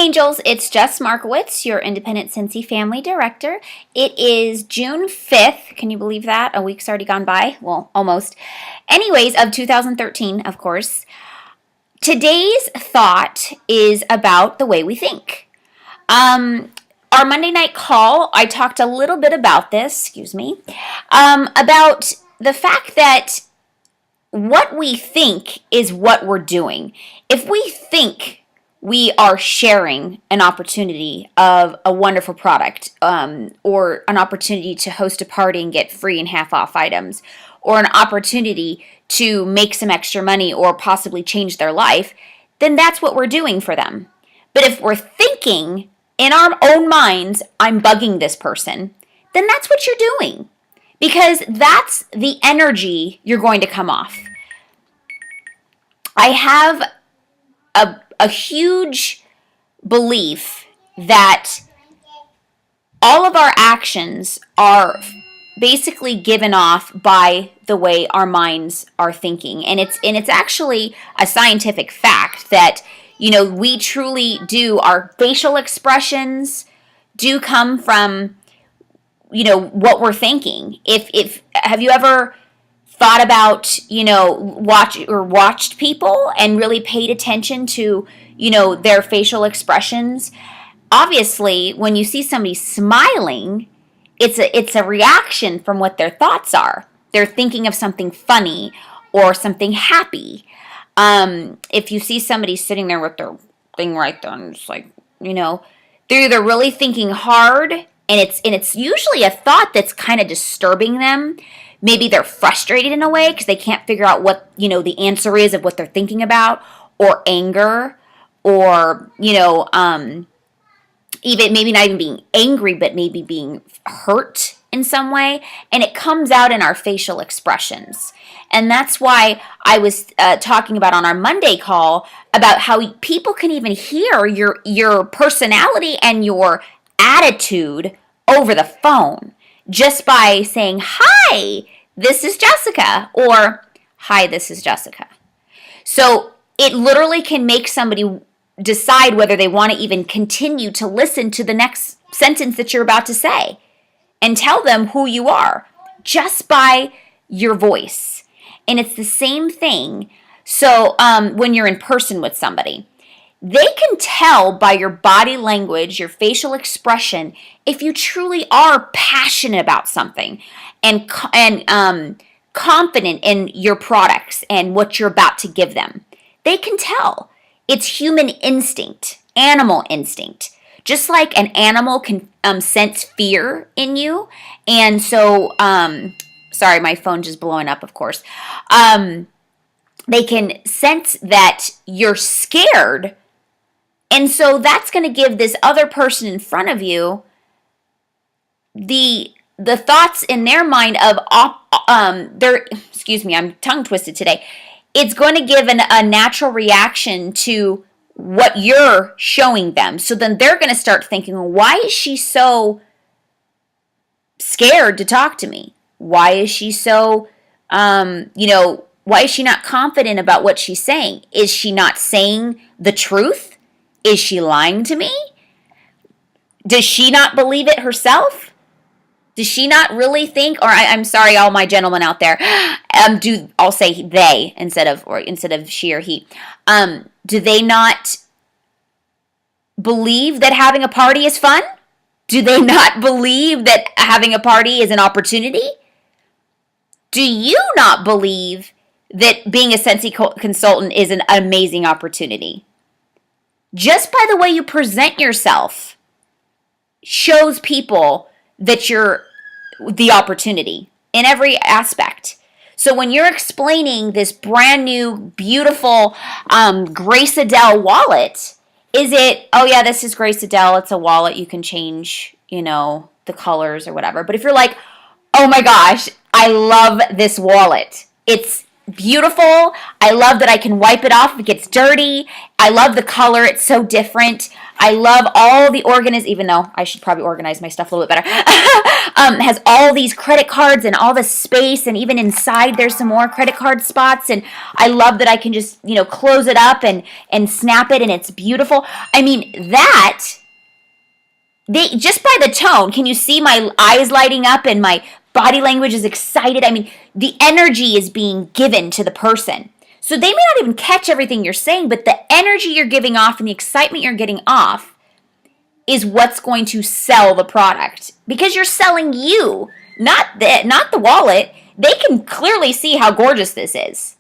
Angels, it's Jess Markowitz, your Independent Cincy Family Director. It is June 5th. Can you believe that? A week's already gone by. Well, almost. Anyways, of 2013, of course. Today's thought is about the way we think. Our Monday night call, I talked a little bit about this, about the fact that what we think is what we're doing. If we think we are sharing an opportunity of a wonderful product, or an opportunity to host a party and get free and half off items, or an opportunity to make some extra money or possibly change their life, then that's what we're doing for them. But if we're thinking in our own minds, I'm bugging this person, then that's what you're doing. Because that's the energy you're going to come off. I have a huge belief that all of our actions are basically given off by the way our minds are thinking. And it's actually a scientific fact that, we truly do, our facial expressions do come from, what we're thinking. If have you ever thought about, watched people and really paid attention to, their facial expressions? Obviously, when you see somebody smiling, it's a reaction from what their thoughts are. They're thinking of something funny or something happy. If you see somebody sitting there with their thing right there, and just like, they're either really thinking hard, and it's usually a thought that's kind of disturbing them. Maybe they're frustrated in a way because they can't figure out what, the answer is of what they're thinking about, or anger, or, even maybe not even being angry, but maybe being hurt in some way. And it comes out in our facial expressions. And that's why I was talking about on our Monday call about how people can even hear your personality and your attitude over the phone just by saying, "Hi, this is Jessica," or "Hi, this is Jessica." So it literally can make somebody decide whether they want to even continue to listen to the next sentence that you're about to say, and tell them who you are just by your voice. And it's the same thing. So when you're in person with somebody, they can tell by your body language, your facial expression, if you truly are passionate about something and confident in your products and what you're about to give them. They can tell. It's human instinct, animal instinct. Just like an animal can sense fear in you. And so, sorry, my phone just blowing up, of course. They can sense that you're scared. And so that's going to give this other person in front of you the thoughts in their mind of, I'm tongue twisted today. It's going to give a natural reaction to what you're showing them. So then they're going to start thinking, well, why is she so scared to talk to me? Why is she so, why is she not confident about what she's saying? Is she not saying the truth? Is she lying to me? Does she not believe it herself? Does she not really think, or I'm sorry, all my gentlemen out there, I'll say they instead of she or he. Do they not believe that having a party is fun? Do they not believe that having a party is an opportunity? Do you not believe that being a Sensi consultant is an amazing opportunity? Just by the way you present yourself shows people that you're the opportunity in every aspect. So when you're explaining this brand new, beautiful Grace Adele wallet, is it, oh yeah, this is Grace Adele, it's a wallet, you can change, the colors or whatever. But if you're like, oh my gosh, I love this wallet. It's beautiful. I love that I can wipe it off if it gets dirty. I love the color. It's so different. I love all the even though I should probably organize my stuff a little bit better. Has all these credit cards and all the space, and even inside there's some more credit card spots. And I love that I can just, close it up and snap it, and it's beautiful. I mean, they just by the tone, can you see my eyes lighting up and my body language is excited? I mean, the energy is being given to the person. So they may not even catch everything you're saying, but the energy you're giving off and the excitement you're getting off is what's going to sell the product, because you're selling you, not the wallet. They can clearly see how gorgeous this is,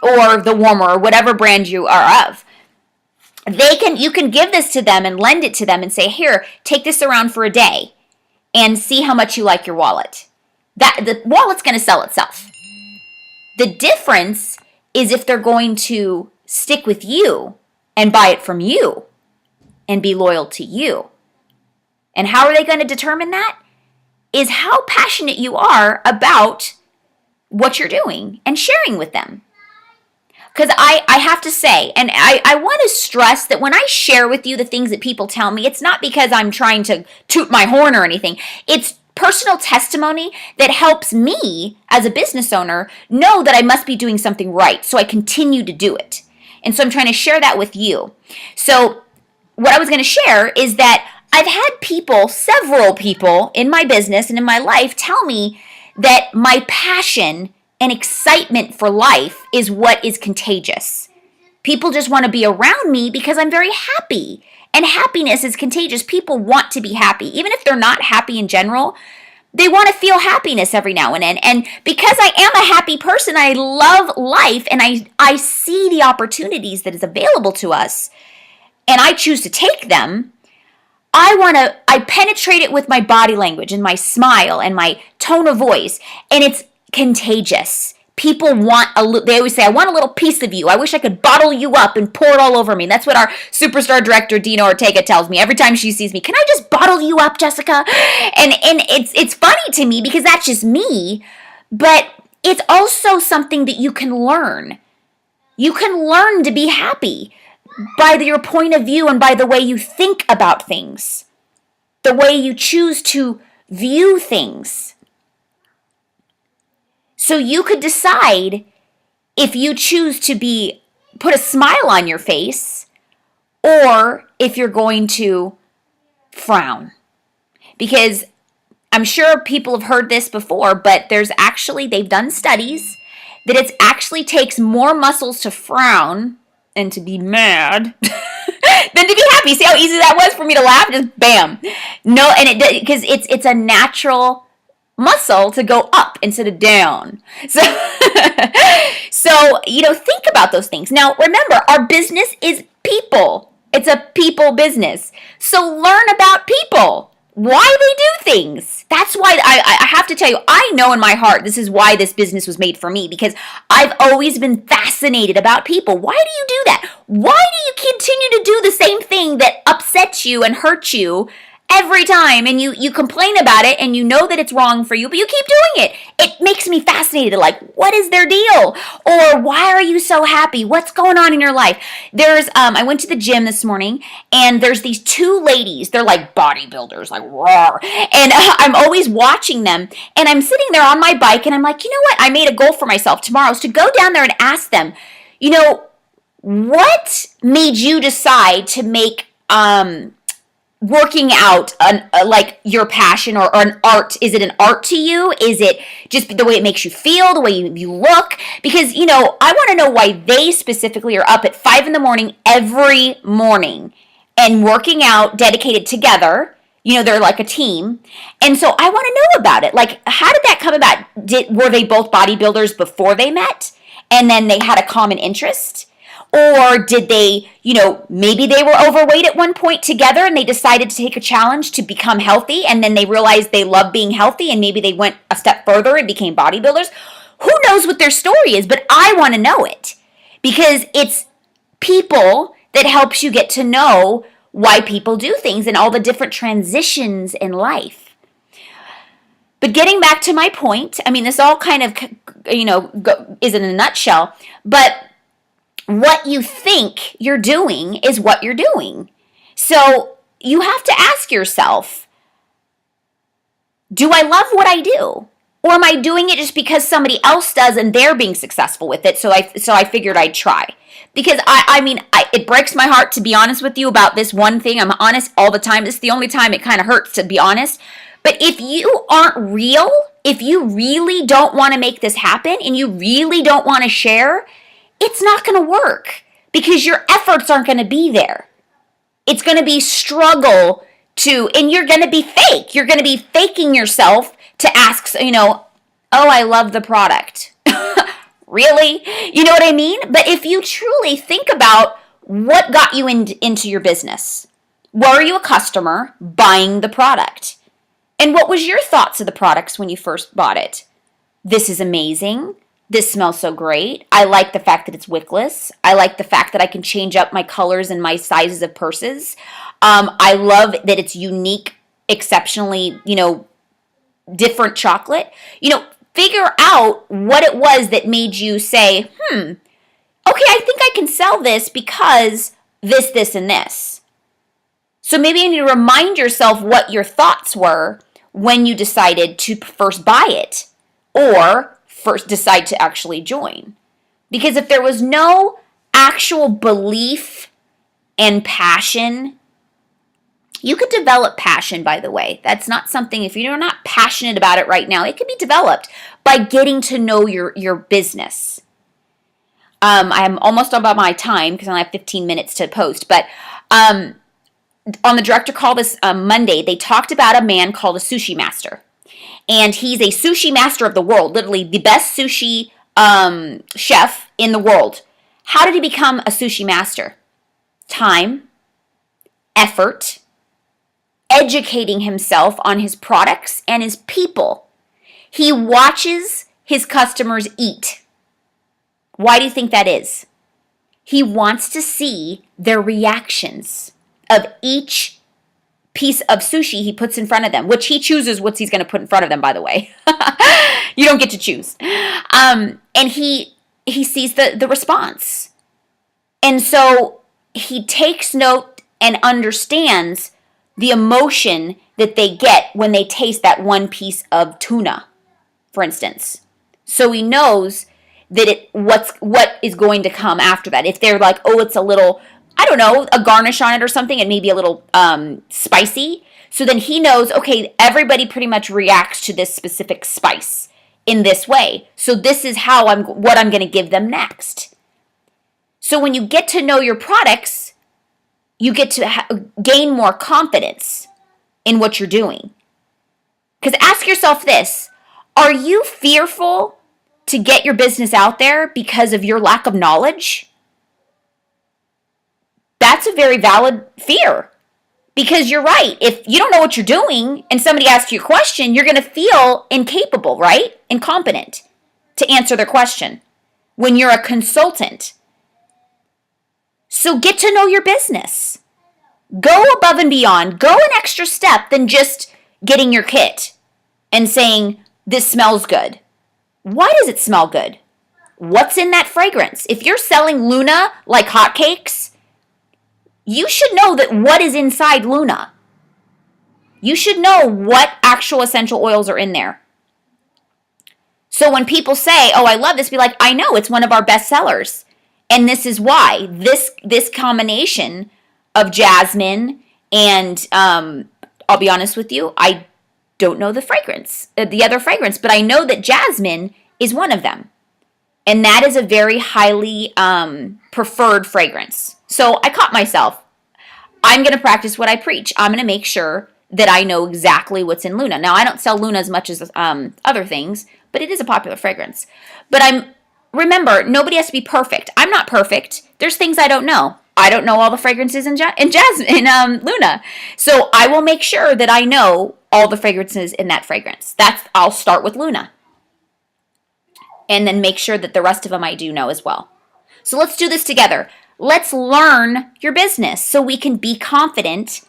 or the warmer, or whatever brand you are of. You can give this to them and lend it to them and say, here, take this around for a day and see how much you like your wallet. The wallet's going to sell itself. The difference is if they're going to stick with you and buy it from you and be loyal to you. And how are they going to determine that? Is how passionate you are about what you're doing and sharing with them. Because I have to say, and I want to stress that when I share with you the things that people tell me, it's not because I'm trying to toot my horn or anything. It's personal testimony that helps me as a business owner know that I must be doing something right, so I continue to do it. And so I'm trying to share that with you. So what I was going to share is that I've had several people in my business and in my life tell me that my passion and excitement for life is what is contagious. People just want to be around me because I'm very happy. And happiness is contagious. People want to be happy. Even if they're not happy in general, they want to feel happiness every now and then. And because I am a happy person, I love life, and I see the opportunities that is available to us, and I choose to take them. I penetrate it with my body language and my smile and my tone of voice, and it's contagious. People they always say, I want a little piece of you. I wish I could bottle you up and pour it all over me. And that's what our superstar director, Dina Ortega, tells me every time she sees me. Can I just bottle you up, Jessica? And it's funny to me because that's just me, but it's also something that you can learn. You can learn to be happy by your point of view and by the way you think about things, the way you choose to view things. So you could decide if you choose to put a smile on your face, or if you're going to frown. Because I'm sure people have heard this before, but they've done studies that it actually takes more muscles to frown and to be mad than to be happy. See how easy that was for me to laugh? Just bam. No, and because it's a natural muscle to go up instead of down. So think about those things. Now, remember, our business is people. It's a people business. So learn about people, why they do things. That's why I have to tell you, I know in my heart this is why this business was made for me, because I've always been fascinated about people. Why do you do that? Why do you continue to do the same thing that upsets you and hurts you every time, and you complain about it, and you know that it's wrong for you, but you keep doing it? It makes me fascinated. Like, what is their deal? Or why are you so happy? What's going on in your life? I went to the gym this morning, and there's these two ladies. They're like bodybuilders, like roar. And I'm always watching them, and I'm sitting there on my bike, and I'm like, you know what? I made a goal for myself tomorrow is to go down there and ask them, what made you decide to make working out like your passion or an art? Is it an art to you? Is it just the way it makes you feel, the way you look? Because I want to know why they specifically are up at 5 a.m. every morning and working out, dedicated together. They're like a team. And so I want to know about it. Like, how did that come about? Were they both bodybuilders before they met, and then they had a common interest? Or did they, maybe they were overweight at one point together and they decided to take a challenge to become healthy, and then they realized they love being healthy, and maybe they went a step further and became bodybuilders. Who knows what their story is, but I want to know it, because it's people that helps you get to know why people do things and all the different transitions in life. But getting back to my point, this all kind of, is in a nutshell, but what you think you're doing is what you're doing. So you have to ask yourself, do I love what I do? Or am I doing it just because somebody else does and they're being successful with it? So I figured I'd try. Because it breaks my heart to be honest with you about this one thing. I'm honest all the time. This is the only time it kind of hurts to be honest. But if you aren't real, if you really don't want to make this happen and you really don't want to share, it's not going to work because your efforts aren't going to be there. It's going to be struggle and you're going to be fake. You're going to be faking yourself to ask, oh, I love the product. Really? You know what I mean? But if you truly think about what got you into your business, were you a customer buying the product? And what was your thoughts of the products when you first bought it? This is amazing. This smells so great. I like the fact that it's wickless. I like the fact that I can change up my colors and my sizes of purses. I love that it's unique, exceptionally, different chocolate. Figure out what it was that made you say, okay, I think I can sell this because this, and this. So maybe you need to remind yourself what your thoughts were when you decided to first buy it or first decide to actually join. Because if there was no actual belief and passion, you could develop passion, by the way. That's not something, if you're not passionate about it right now, it can be developed by getting to know your business. I'm almost about my time because I only have 15 minutes to post, but on the director call this Monday, they talked about a man called a sushi master. And he's a sushi master of the world, literally the best sushi chef in the world. How did he become a sushi master? Time, effort, educating himself on his products and his people. He watches his customers eat. Why do you think that is? He wants to see their reactions of each piece of sushi he puts in front of them, which he chooses what he's going to put in front of them, by the way. You don't get to choose. And he sees the response. And so he takes note and understands the emotion that they get when they taste that one piece of tuna, for instance. So he knows that what is going to come after that. If they're like, oh, it's a little, I don't know, a garnish on it or something, and maybe a little spicy. So then he knows, okay, everybody pretty much reacts to this specific spice in this way. So this is what I'm going to give them next. So when you get to know your products, you get to gain more confidence in what you're doing. Because ask yourself this, are you fearful to get your business out there because of your lack of knowledge? That's a very valid fear. Because you're right. If you don't know what you're doing and somebody asks you a question, you're going to feel incapable, right? Incompetent to answer their question when you're a consultant. So get to know your business. Go above and beyond. Go an extra step than just getting your kit and saying, this smells good. Why does it smell good? What's in that fragrance? If you're selling Luna like hotcakes, you should know that what is inside Luna. You should know what actual essential oils are in there. So when people say, oh, I love this, be like, I know, it's one of our best sellers. And this is why. This combination of jasmine and, I'll be honest with you, I don't know the other fragrance, but I know that jasmine is one of them. And that is a very highly preferred fragrance. So I caught myself. I'm going to practice what I preach. I'm going to make sure that I know exactly what's in Luna. Now, I don't sell Luna as much as other things, but it is a popular fragrance. But remember, nobody has to be perfect. I'm not perfect. There's things I don't know. I don't know all the fragrances in Luna. So I will make sure that I know all the fragrances in that fragrance. I'll start with Luna. And then make sure that the rest of them I do know as well. So let's do this together. Let's learn your business so we can be confident.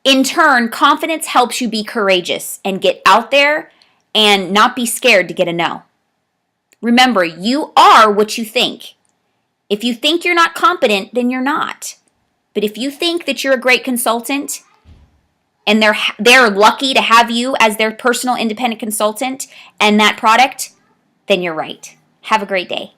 In turn, confidence helps you be courageous and get out there and not be scared to get a no. Remember, you are what you think. If you think you're not competent, then you're not. But if you think that you're a great consultant and they're lucky to have you as their personal independent consultant and that product, then you're right. Have a great day.